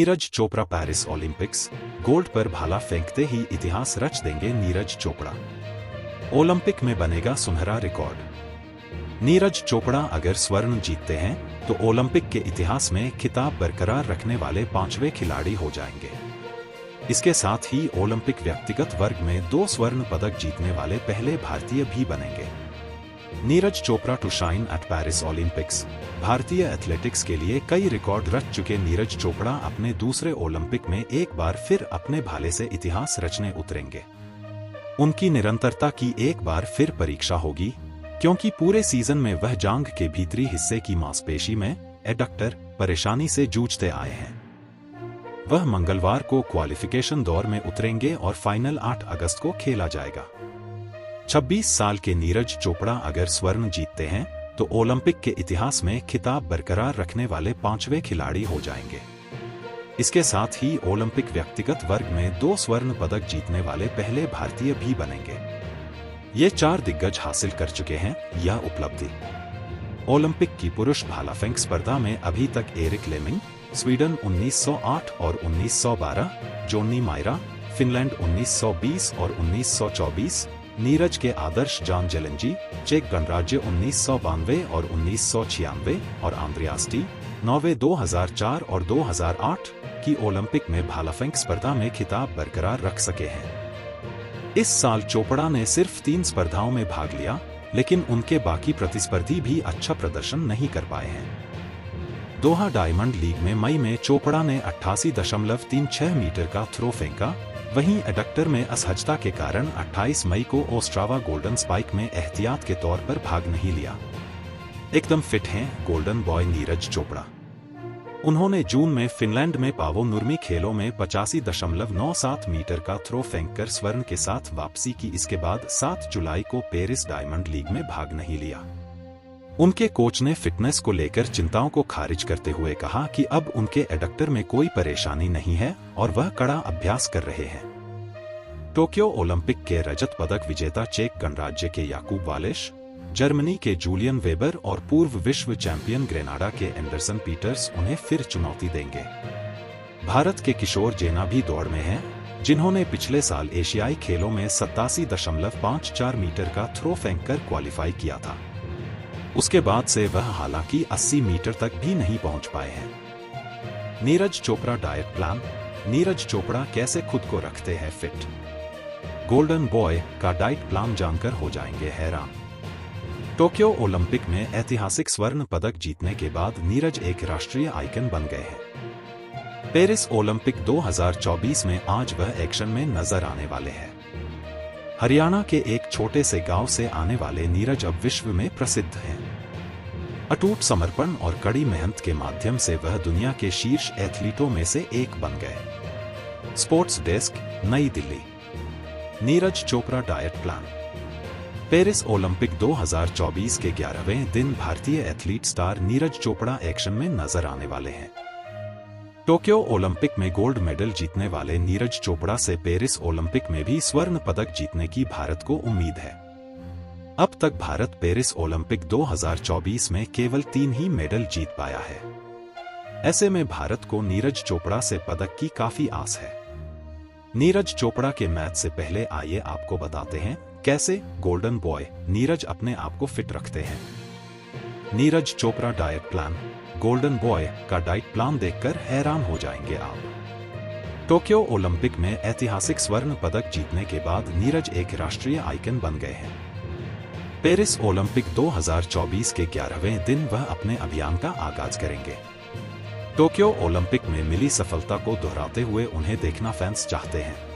Neeraj Chopra Paris Olympics gold पर भाला फेंकते ही इतिहास रच देंगे नीरज चोपड़ा। ओलंपिक में बनेगा सुनहरा रिकॉर्ड। नीरज चोपड़ा अगर स्वर्ण जीतते हैं तो ओलंपिक के इतिहास में खिताब बरकरार रखने वाले 5वें खिलाड़ी हो जाएंगे। इसके साथ ही ओलंपिक व्यक्तिगत वर्ग में 2 स्वर्ण पदक जीतने वाले पहले भारतीय भी बनेंगे। Neeraj Chopra to shine at Paris Olympics. भारतीय एथलेटिक्स के लिए कई रिकॉर्ड रच चुके नीरज चोपड़ा अपने दूसरे ओलंपिक में एक बार फिर अपने भाले से इतिहास रचने उतरेंगे। उनकी निरंतरता की एक बार फिर परीक्षा होगी, क्योंकि पूरे सीजन में वह जांघ के भीतरी हिस्से की मांसपेशी में एडक्टर परेशानी से जूझते आए हैं। वह मंगलवार को क्वालिफिकेशन दौर में उतरेंगे और फाइनल 8 अगस्त को खेला जाएगा। 26 साल के नीरज चोपड़ा अगर स्वर्ण जीतते हैं तो ओलंपिक के इतिहास में खिताब बरकरार रखने वाले 5वें खिलाड़ी हो जाएंगे। इसके साथ ही ओलंपिक व्यक्तिगत वर्ग में 2 स्वर्ण पदक जीतने वाले पहले भारतीय भी बनेंगे। ये 4 दिग्गज हासिल कर चुके हैं यह उपलब्धि। ओलंपिक की पुरुष भाला फेंक स्पर्धा में अभी तक एरिक लेमिंग स्वीडन 1908 और 1912, जोनी मायरा फिनलैंड 1920 और 1924, नीरज के आदर्श जॉन जेलेंजी चेक गणराज्य 1992 और 1996 और आंद्रियास टी नॉर्वे 2004 और 2008 की ओलंपिक में भाला फेंक स्पर्धा में खिताब बरकरार रख सके हैं। इस साल चोपड़ा ने सिर्फ 3 स्पर्धाओं में भाग लिया, लेकिन उनके बाकी प्रतिस्पर्धी भी अच्छा प्रदर्शन नहीं कर पाए हैं। दोहा डायमंड लीग में मई में चोपड़ा ने 88.36 मीटर का थ्रो फेंका। वहीं एडक्टर में असहजता के कारण 28 मई को ओस्ट्रावा गोल्डन स्पाइक में एहतियात के तौर पर भाग नहीं लिया। एकदम फिट हैं गोल्डन बॉय नीरज चोपड़ा। उन्होंने जून में फिनलैंड में पावो नुर्मी खेलों में 85.97 मीटर का थ्रो फेंककर स्वर्ण के साथ वापसी की। इसके बाद 7 जुलाई को पेरिस डायमंड लीग में भाग नहीं लिया। उनके कोच ने फिटनेस को लेकर चिंताओं को खारिज करते हुए कहा कि अब उनके एडक्टर में कोई परेशानी नहीं है और वह कड़ा अभ्यास कर रहे हैं। टोक्यो ओलंपिक के रजत पदक विजेता चेक गणराज्य के याकूब वालेश, जर्मनी के जूलियन वेबर और पूर्व विश्व चैंपियन ग्रेनाडा के एंडरसन पीटर्स उन्हें फिर चुनौती देंगे। भारत के किशोर जेना भी दौड़ में हैं, जिन्होंने पिछले साल एशियाई खेलों में 87.54 मीटर का थ्रो फेंककर क्वालिफाई किया था। उसके बाद से वह हालांकि 80 मीटर तक भी नहीं पहुंच पाए हैं। Neeraj Chopra diet plan. नीरज चोपड़ा कैसे खुद को रखते हैं फिट? गोल्डन बॉय का डाइट प्लान जानकर हो जाएंगे हैरान। टोक्यो ओलंपिक में ऐतिहासिक स्वर्ण पदक जीतने के बाद नीरज एक राष्ट्रीय आइकन बन गए हैं। पेरिस ओलंपिक 2024 में आज वह एक्शन में नजर आने वाले हैं। हरियाणा के एक छोटे से गांव से आने वाले नीरज अब विश्व में प्रसिद्ध हैं। अटूट समर्पण और कड़ी मेहनत के माध्यम से वह दुनिया के शीर्ष एथलीटों में से एक बन गए। स्पोर्ट्स डेस्क, नई Delhi. Neeraj Chopra diet plan. Paris Olympic 2024 के 11वें दिन भारतीय athlete star Neeraj Chopra action में नजर आने वाले हैं। टोक्यो ओलंपिक में गोल्ड मेडल जीतने वाले नीरज चोपड़ा से पेरिस ओलंपिक में भी स्वर्ण पदक जीतने की भारत को उम्मीद है। अब तक भारत पेरिस ओलंपिक 2024 में केवल 3 ही मेडल जीत पाया है। ऐसे में भारत को नीरज चोपड़ा से पदक की काफी आस है। नीरज चोपड़ा के मैच से पहले आइए आपको बताते हैं कैसे गोल्डन बॉय नीरज अपने आप को फिट रखते हैं। Neeraj Chopra diet plan. Golden boy का डाइट प्लान देखकर हैरान हो जाएंगे आप। टोक्यो ओलंपिक में ऐतिहासिक स्वर्ण पदक जीतने के बाद नीरज एक राष्ट्रीय आइकन बन गए हैं। पेरिस ओलंपिक 2024 के 11वें दिन वह अपने अभियान का आगाज करेंगे। टोक्यो ओलंपिक में मिली सफलता को दोहराते हुए उन्हें देखना फैंस चाहते हैं।